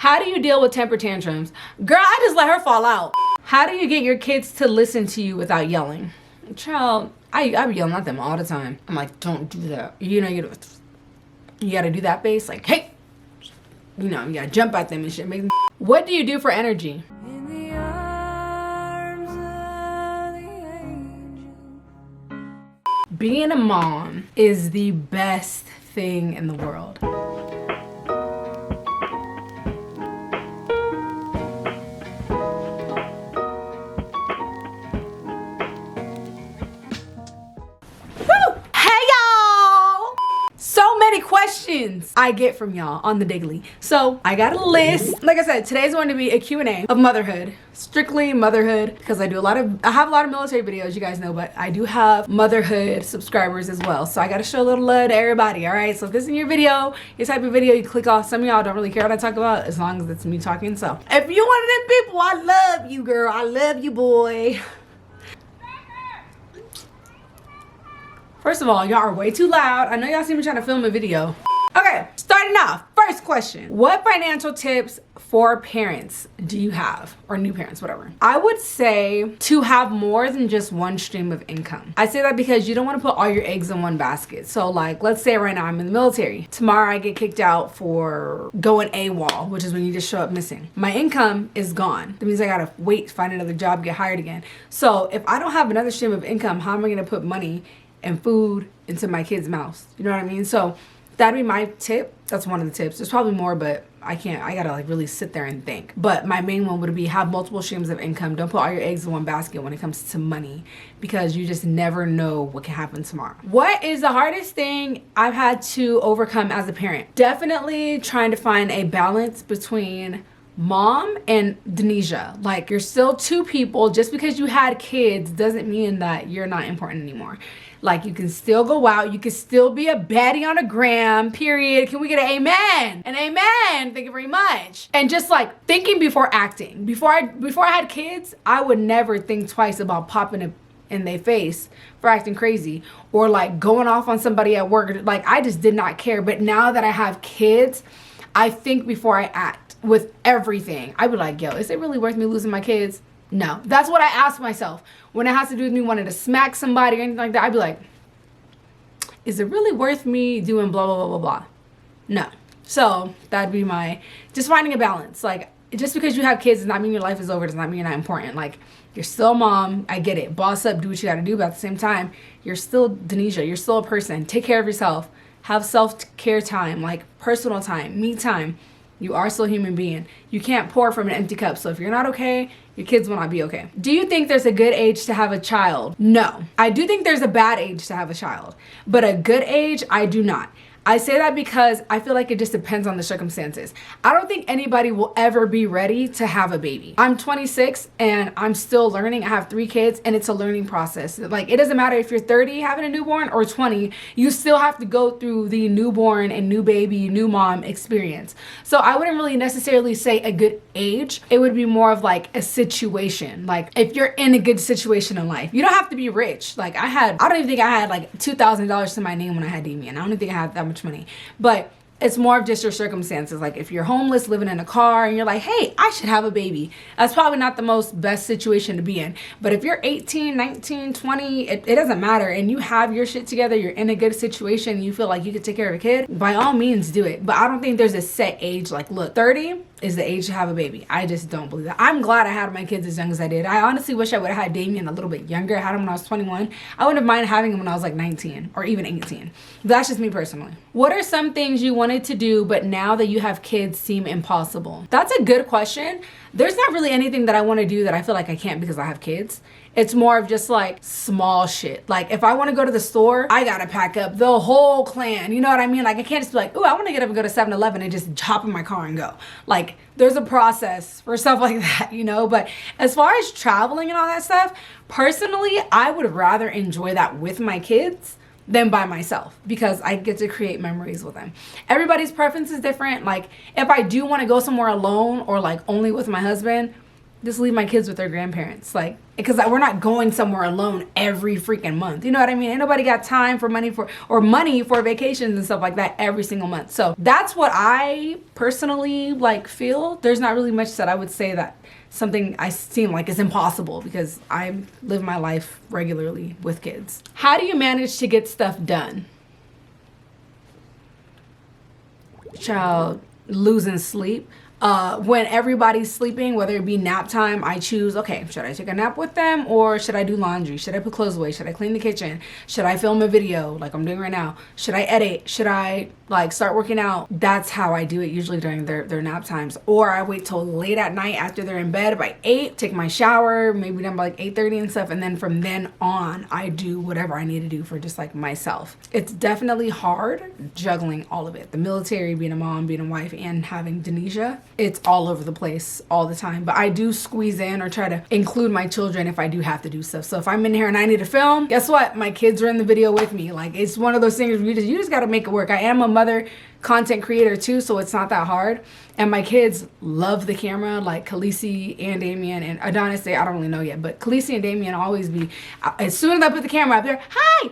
How do you deal with temper tantrums? Girl, I just let her fall out. How do you get your kids to listen to you without yelling? Child, I be yelling at them all the time. I'm like, don't do that. You know, you gotta do that face, like, hey. You know, you gotta jump at them and shit. Make them. What do you do for energy? In the arms of the angel. Being a mom is the best thing in the world. Questions I get from y'all on the daily. So I got a list. Like I said, today's going to be a Q&A of motherhood, strictly motherhood, because I have a lot of military videos, you guys know, but I do have motherhood subscribers as well. So I got to show a little love to everybody. All right. So if this is your video, your type of video, you click off. Some of y'all don't really care what I talk about as long as it's me talking. So if you one of them people, I love you, girl. I love you, boy. First of all, y'all are way too loud. I know y'all see me trying to film a video. Okay, starting off, first question. What financial tips for parents do you have? Or new parents, whatever. I would say to have more than just one stream of income. I say that because you don't want to put all your eggs in one basket. So like, let's say right now I'm in the military. Tomorrow I get kicked out for going AWOL, which is when you just show up missing. My income is gone. That means I gotta wait, find another job, get hired again. So if I don't have another stream of income, how am I gonna put money and food into my kids' mouths? You know what I mean? So that'd be my tip. That's one of the tips. There's probably more, but I gotta like really sit there and think. But my main one would be have multiple streams of income. Don't put all your eggs in one basket when it comes to money, because you just never know what can happen tomorrow. What is the hardest thing I've had to overcome as a parent? Definitely trying to find a balance between mom and Dahniziac. Like, you're still two people. Just because you had kids doesn't mean that you're not important anymore. Like, you can still go out, you can still be a baddie on a gram, period. Can we get an amen? An amen. Thank you very much. And just like thinking before acting. Before I had kids, I would never think twice about popping it in their face for acting crazy or like going off on somebody at work. Like, I just did not care. But now that I have kids, I think before I act with everything. I'd be like, yo, is it really worth me losing my kids? No. That's what I ask myself. When it has to do with me wanting to smack somebody or anything like that, I'd be like, is it really worth me doing blah, blah, blah, blah, blah? No. So that'd be just finding a balance. Like, just because you have kids does not mean your life is over, does not mean you're not important. Like, you're still a mom. I get it. Boss up, do what you gotta do. But at the same time, you're still Dahniziac. You're still a person. Take care of yourself. Have self-care time, like personal time, me time. You are still a human being. You can't pour from an empty cup. So if you're not okay, your kids will not be okay. Do you think there's a good age to have a child? No. I do think there's a bad age to have a child, but a good age, I do not. I say that because I feel like it just depends on the circumstances. I don't think anybody will ever be ready to have a baby. I'm 26 and I'm still learning. I have 3 kids and it's a learning process. Like, it doesn't matter if you're 30 having a newborn or 20, you still have to go through the newborn and new baby, new mom experience. So I wouldn't really necessarily say a good age. It would be more of like a situation. Like, if you're in a good situation in life, you don't have to be rich. Like, I don't even think I had like $2,000 to my name when I had Damien. I don't even think I had that much money, but it's more of just your circumstances. Like, if you're homeless, living in a car, and you're like, hey, I should have a baby, that's probably not the most best situation to be in. But if you're 18, 19, 20, it doesn't matter, and you have your shit together, you're in a good situation, you feel like you could take care of a kid, by all means do it. But I don't think there's a set age. Like, look, 30 is the age to have a baby. I just don't believe that. I'm glad I had my kids as young as I did. I honestly wish I would have had Damien a little bit younger. I had him when I was 21. I wouldn't have minded having him when I was like 19 or even 18. That's just me personally. What are some things you wanted to do, but now that you have kids seem impossible? That's a good question. There's not really anything that I want to do that I feel like I can't because I have kids. It's more of just like small shit. Like, if I want to go to the store, I gotta pack up the whole clan. You know what I mean? Like, I can't just be like, ooh, I want to get up and go to 7-Eleven and just hop in my car and go. Like, there's a process for stuff like that, you know? But as far as traveling and all that stuff, personally, I would rather enjoy that with my kids than by myself, because I get to create memories with them. Everybody's preference is different. Like, if I do want to go somewhere alone or like only with my husband, just leave my kids with their grandparents. Like, because we're not going somewhere alone every freaking month. You know what I mean? Ain't nobody got time for money for vacations and stuff like that every single month. So that's what I personally like feel. There's not really much that I would say that something I seem like is impossible, because I live my life regularly with kids. How do you manage to get stuff done? Child, losing sleep. When everybody's sleeping, whether it be nap time, I choose, okay, should I take a nap with them, or should I do laundry? Should I put clothes away? Should I clean the kitchen? Should I film a video like I'm doing right now? Should I edit? Should I like start working out? That's how I do it usually during their nap times. Or I wait till late at night after they're in bed by 8, take my shower, maybe done by like 8:30 and stuff. And then from then on, I do whatever I need to do for just like myself. It's definitely hard juggling all of it. The military, being a mom, being a wife, and having Dahniziac. It's all over the place all the time, but I do squeeze in or try to include my children if I do have to do stuff. So if I'm in here and I need to film, guess what? My kids are in the video with me. Like, it's one of those things where you just got to make it work. I am a mother content creator too, so it's not that hard. And my kids love the camera, like Khaleesi and Damien and Adonis. I don't really know yet, but Khaleesi and Damien always be, as soon as I put the camera up there, hi,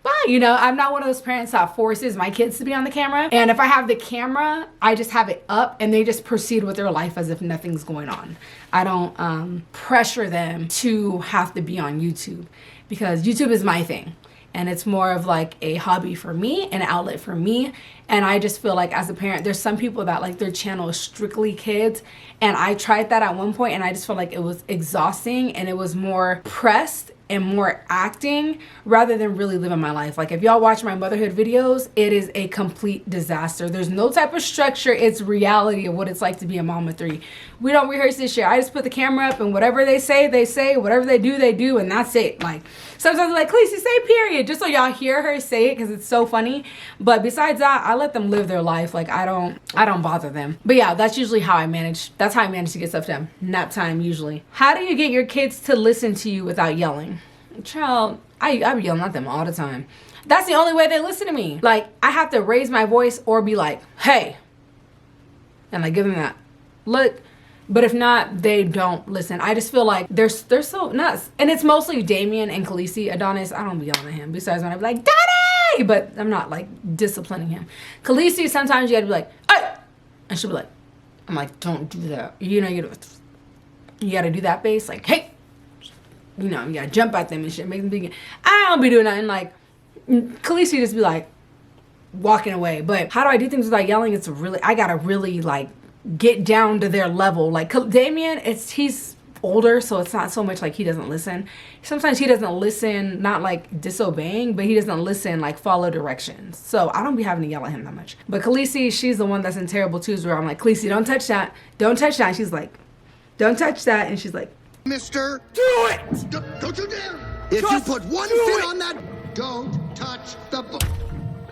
bye. You know, I'm not one of those parents that forces my kids to be on the camera. And if I have the camera, I just have it up and they just proceed with their life as if nothing's going on. I don't pressure them to have to be on YouTube, because YouTube is my thing. And it's more of like a hobby for me, an outlet for me. And I just feel like as a parent, there's some people that like their channel is strictly kids. And I tried that at one point and I just felt like it was exhausting and it was more pressed and more acting rather than really living my life. Like if y'all watch my motherhood videos, it is a complete disaster. There's no type of structure. It's reality of what it's like to be a mom of 3. We don't rehearse this shit. I just put the camera up and whatever they say, whatever they do, and that's it. Like sometimes I'm like, Khaleesi, say period, just so y'all hear her say it because it's so funny. But besides that, I let them live their life. Like I don't bother them. But yeah, that's usually how I manage. That's how I manage to get stuff done. Nap time usually. How do you get your kids to listen to you without yelling? Child, I be yelling at them all the time. That's the only way they listen to me. Like I have to raise my voice or be like, hey, and like give them that look. But if not, they don't listen. I just feel like they're so nuts. And it's mostly Damien and Khaleesi. Adonis, I don't be yelling at him. Besides when I be like, Daddy! But I'm not like disciplining him. Khaleesi, sometimes you gotta be like, hey! And she'll be like, I'm like, don't do that. You know, you gotta do that face. Like, hey! You know, you gotta jump at them and shit. Make them think, I don't be doing nothing. Like, Khaleesi just be like, walking away. But how do I do things without yelling? It's really, I gotta really like, get down to their level. Like Damien, he's older, so it's not so much like he doesn't listen. Sometimes he doesn't listen, not like disobeying, but he doesn't listen, like follow directions. So I don't be having to yell at him that much. But Khaleesi, she's the one that's in terrible twos where I'm like, Khaleesi, don't touch that. Don't touch that. And she's like, don't touch that. And she's like, Mister, do it! Don't you dare! If you put one foot on that, don't touch the butt.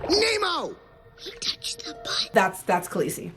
Nemo! You touch the butt. That's Khaleesi.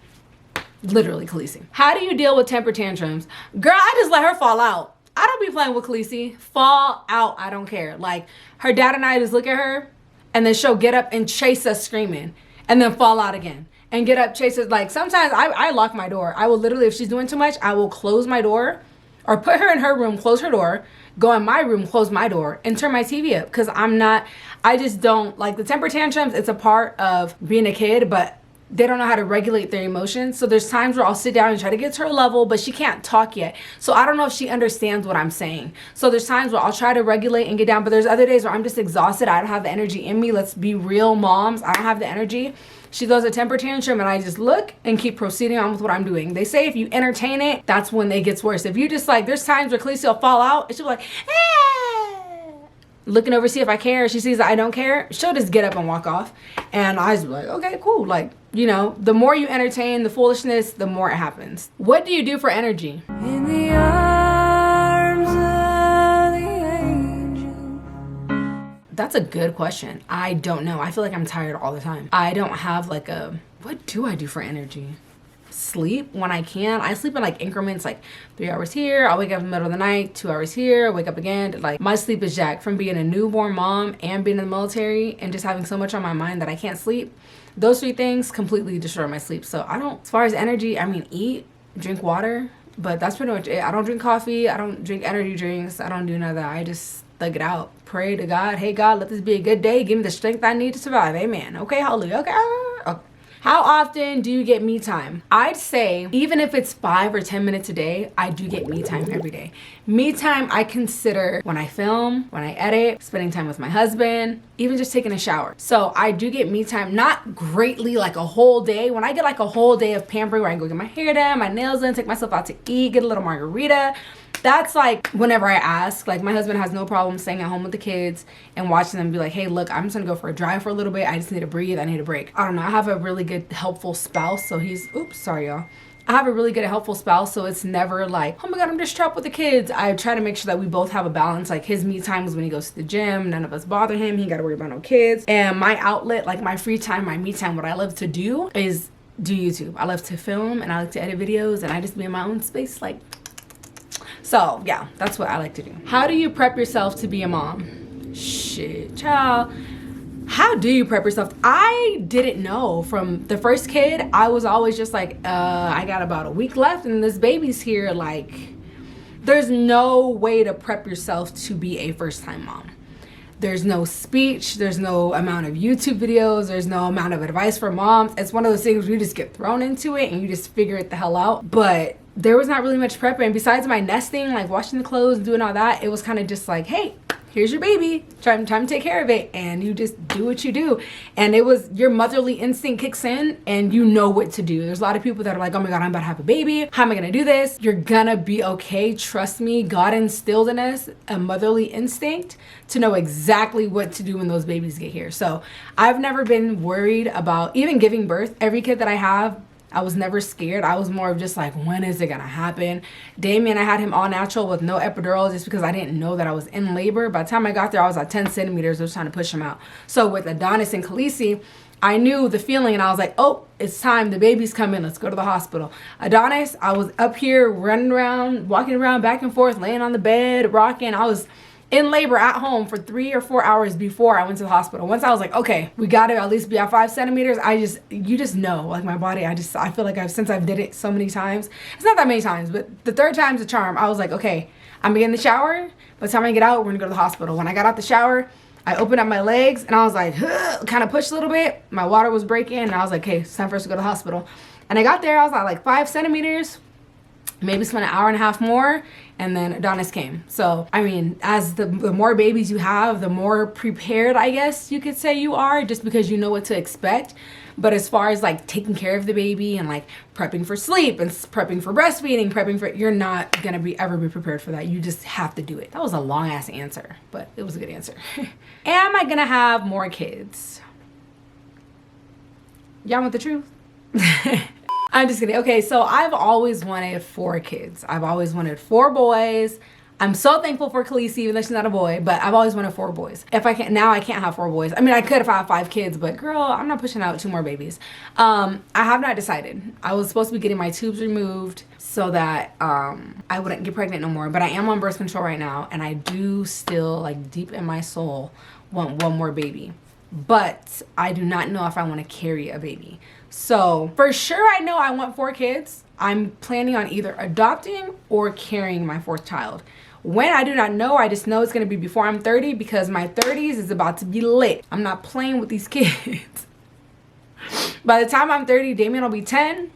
Literally Khaleesi. How do you deal with temper tantrums? Girl, I just let her fall out. I don't be playing with Khaleesi. Fall out. I don't care. Like her dad and I just look at her and then she'll get up and chase us screaming and then fall out again and get up, chase us. Like sometimes I lock my door. I will literally, if she's doing too much, I will close my door or put her in her room, close her door, go in my room, close my door and turn my TV up. Cause I just don't like the temper tantrums. It's a part of being a kid, but they don't know how to regulate their emotions. So there's times where I'll sit down and try to get to her level, but she can't talk yet. So I don't know if she understands what I'm saying. So there's times where I'll try to regulate and get down, but there's other days where I'm just exhausted. I don't have the energy in me. Let's be real moms. I don't have the energy. She throws a temper tantrum and I just look and keep proceeding on with what I'm doing. They say if you entertain it, that's when it gets worse. If you just like, there's times where Khaleesi will fall out and she'll be like, looking over, see if I care. She sees that I don't care. She'll just get up and walk off. And I just be like, okay, cool. Like, you know, the more you entertain the foolishness, the more it happens. What do you do for energy? In the arms of the angel. That's a good question. I don't know. I feel like I'm tired all the time. I don't have like what do I do for energy? Sleep when I can. I sleep in like increments, like 3 hours here, I'll wake up in the middle of the night, 2 hours here, wake up again. Like my sleep is jacked from being a newborn mom and being in the military and just having so much on my mind that I can't sleep. Those 3 things completely destroy my sleep. So I don't, as far as energy, I mean, eat, drink water. But that's pretty much it. I don't drink coffee. I don't drink energy drinks. I don't do none of that. I just thug it out. Pray to God. Hey, God, let this be a good day. Give me the strength I need to survive. Amen. Okay, hallelujah. Okay. Okay. How often do you get me time? I'd say even if it's 5 or 10 minutes a day, I do get me time every day. Me time I consider when I film, when I edit, spending time with my husband, even just taking a shower. So I do get me time, not greatly like a whole day. When I get like a whole day of pampering where I can go get my hair done, my nails done, take myself out to eat, get a little margarita, that's like whenever I ask. Like my husband has no problem staying at home with the kids and watching them, be like, hey, look, I'm just gonna go for a drive for a little bit. I just need to breathe. I need a break. I don't know. I have a really good, helpful spouse. So oops, sorry, y'all. I have a really good, helpful spouse. So it's never like, oh my God, I'm just trapped with the kids. I try to make sure that we both have a balance. Like his me time is when he goes to the gym. None of us bother him. He ain't got to worry about no kids. And my outlet, like my free time, my me time, what I love to do is do YouTube. I love to film and I like to edit videos and I just be in my own space. Like, so yeah, that's what I like to do. How do you prep yourself to be a mom? Shit, child. How do you prep yourself? I didn't know. From the first kid, I was always just like, I got about a week left and this baby's here. Like, there's no way to prep yourself to be a first-time mom. There's no speech, there's no amount of YouTube videos, there's no amount of advice for moms. It's one of those things where you just get thrown into it and you just figure it the hell out. But there was not really much prepping. Besides my nesting, like washing the clothes, doing all that, it was kind of just like, hey, here's your baby, time to take care of it, and you just do what you do. And it was, your motherly instinct kicks in and you know what to do. There's a lot of people that are like, oh my God, I'm about to have a baby. How am I gonna do this? You're gonna be okay. Trust me, God instilled in us a motherly instinct to know exactly what to do when those babies get here. So I've never been worried about even giving birth. Every kid that I have, I was never scared. I was more of just like, when is it gonna happen? Damien, I had him all natural with no epidural just because I didn't know that I was in labor. By the time I got there, I was at 10 centimeters. I was trying to push him out. So with Adonis and Khaleesi, I knew the feeling and I was like, oh, it's time. The baby's coming. Let's go to the hospital. Adonis, I was up here running around, walking around back and forth, laying on the bed, rocking. I was in labor at home for 3 or 4 hours before I went to the hospital. Once I was like, okay, we got to at least be at 5 centimeters. You just know, like my body, I feel like since I've did it so many times, it's not that many times, but the third time's a charm. I was like, okay, I'm gonna get in the shower. By the time I get out, we're gonna go to the hospital. When I got out the shower, I opened up my legs and I was like, kind of pushed a little bit. My water was breaking and I was like, okay, it's time for us to go to the hospital. And I got there, I was at like 5 centimeters. Maybe spent an hour and a half more, and then Adonis came. So, I mean, as the more babies you have, the more prepared, I guess you could say you are, just because you know what to expect. But as far as like taking care of the baby and like prepping for sleep and prepping for breastfeeding, you're not gonna ever be prepared for that. You just have to do it. That was a long ass answer, but it was a good answer. Am I gonna have more kids? Y'all want the truth? I'm just kidding. Okay, so I've always wanted 4 kids. I've always wanted 4 boys. I'm so thankful for Khaleesi, even though she's not a boy, but I've always wanted 4 boys. If I can't, now I can't have 4 boys. I mean, I could if I have 5 kids, but girl, I'm not pushing out 2 more babies. I have not decided. I was supposed to be getting my tubes removed so that I wouldn't get pregnant no more, but I am on birth control right now, and I do still, like deep in my soul, want 1 more baby. But I do not know if I want to carry a baby. So for sure, I know I want 4 kids. I'm planning on either adopting or carrying my 4th child. When, I do not know. I just know it's going to be before I'm 30 because my 30s is about to be lit. I'm not playing with these kids. By the time I'm 30, Damien will be 10.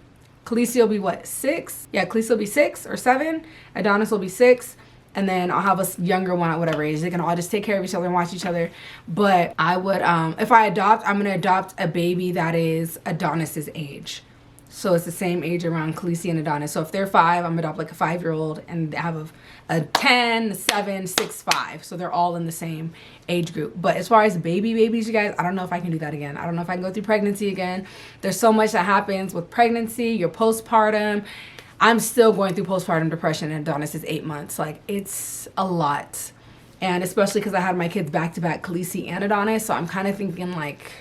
Khaleesi will be what, 6? Yeah, Khaleesi will be 6 or 7. Adonis will be 6. And then I'll have a younger one at whatever age. They can all just take care of each other and watch each other. But I would, if I adopt, I'm going to adopt a baby that is Adonis's age. So it's the same age around Khaleesi and Adonis. So if they're 5, I'm going to adopt like a 5-year-old. And have a 10, 7, 6, 5. So they're all in the same age group. But as far as babies, you guys, I don't know if I can do that again. I don't know if I can go through pregnancy again. There's so much that happens with pregnancy, your postpartum. I'm still going through postpartum depression, and Adonis is 8 months. Like, it's a lot. And especially because I had my kids back-to-back, Khaleesi and Adonis. So I'm kind of thinking, like,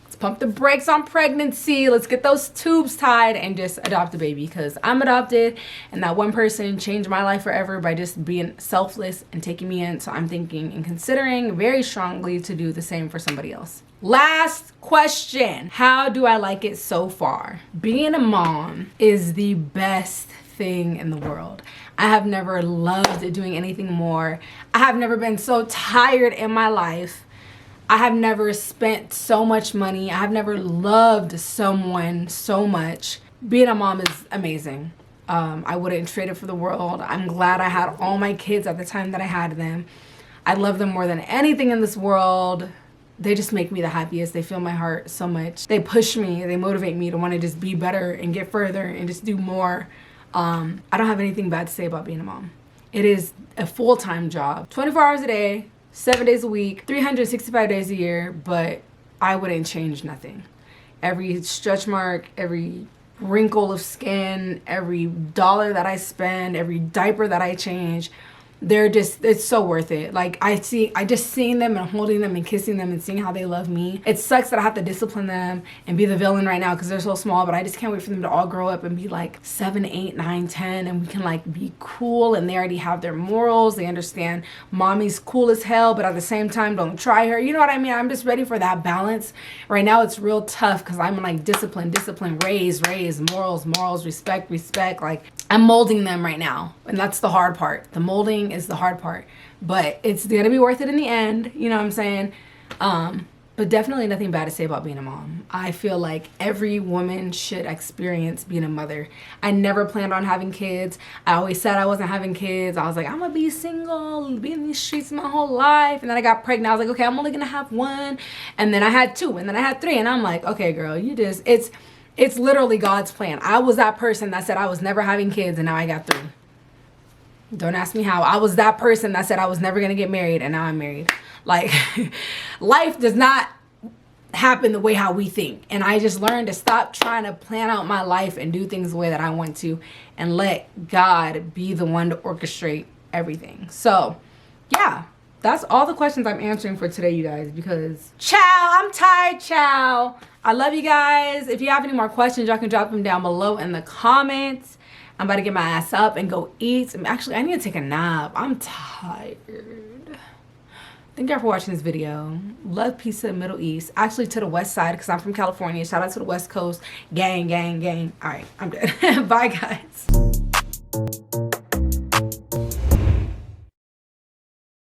let's pump the brakes on pregnancy. Let's get those tubes tied and just adopt a baby. Because I'm adopted, and that one person changed my life forever by just being selfless and taking me in. So I'm thinking and considering very strongly to do the same for somebody else. Last question. How do I like it so far? Being a mom is the best thing in the world. I have never loved doing anything more. I have never been so tired in my life. I have never spent so much money. I have never loved someone so much. Being a mom is amazing. I wouldn't trade it for the world. I'm glad I had all my kids at the time that I had them. I love them more than anything in this world. They just make me the happiest. They fill my heart so much. They push me, they motivate me to want to just be better and get further and just do more. I don't have anything bad to say about being a mom. It is a full-time job, 24 hours a day, 7 days a week, 365 days a year, but I wouldn't change nothing. Every stretch mark, every wrinkle of skin, every dollar that I spend, every diaper that I change, it's so worth it. Like I just seeing them and holding them and kissing them and seeing how they love me. It sucks that I have to discipline them and be the villain right now because they're so small, but I just can't wait for them to all grow up and be like 7, 8, 9, 10, and we can like be cool, and they already have their morals. They understand mommy's cool as hell, but at the same time don't try her. You know what I mean? I'm just ready for that balance. Right now it's real tough because I'm like discipline, raise, morals, respect. Like I'm molding them right now, and that's the hard part. The molding is the hard part, but it's gonna be worth it in the end. You know what I'm saying? But definitely nothing bad to say about being a mom. I feel like every woman should experience being a mother. I never planned on having kids. I always said I wasn't having kids. I was like, I'm gonna be single, be in these streets my whole life. And then I got pregnant. I was like, okay, I'm only gonna have one. And then I had 2, and then I had 3. And I'm like, okay, girl, it's literally God's plan. I was that person that said I was never having kids, and now I got 3. Don't ask me how. I was that person that said I was never going to get married, and now I'm married. Like, life does not happen the way how we think. And I just learned to stop trying to plan out my life and do things the way that I want to, and let God be the one to orchestrate everything. So, yeah. That's all the questions I'm answering for today, you guys, because I'm tired, I love you guys. If you have any more questions, y'all can drop them down below in the comments. I'm about to get my ass up and go eat. Actually, I need to take a nap. I'm tired. Thank y'all for watching this video. Love, peace to the Middle East. Actually, to the West Side, because I'm from California. Shout out to the West Coast. Gang. All right, I'm good. Bye, guys.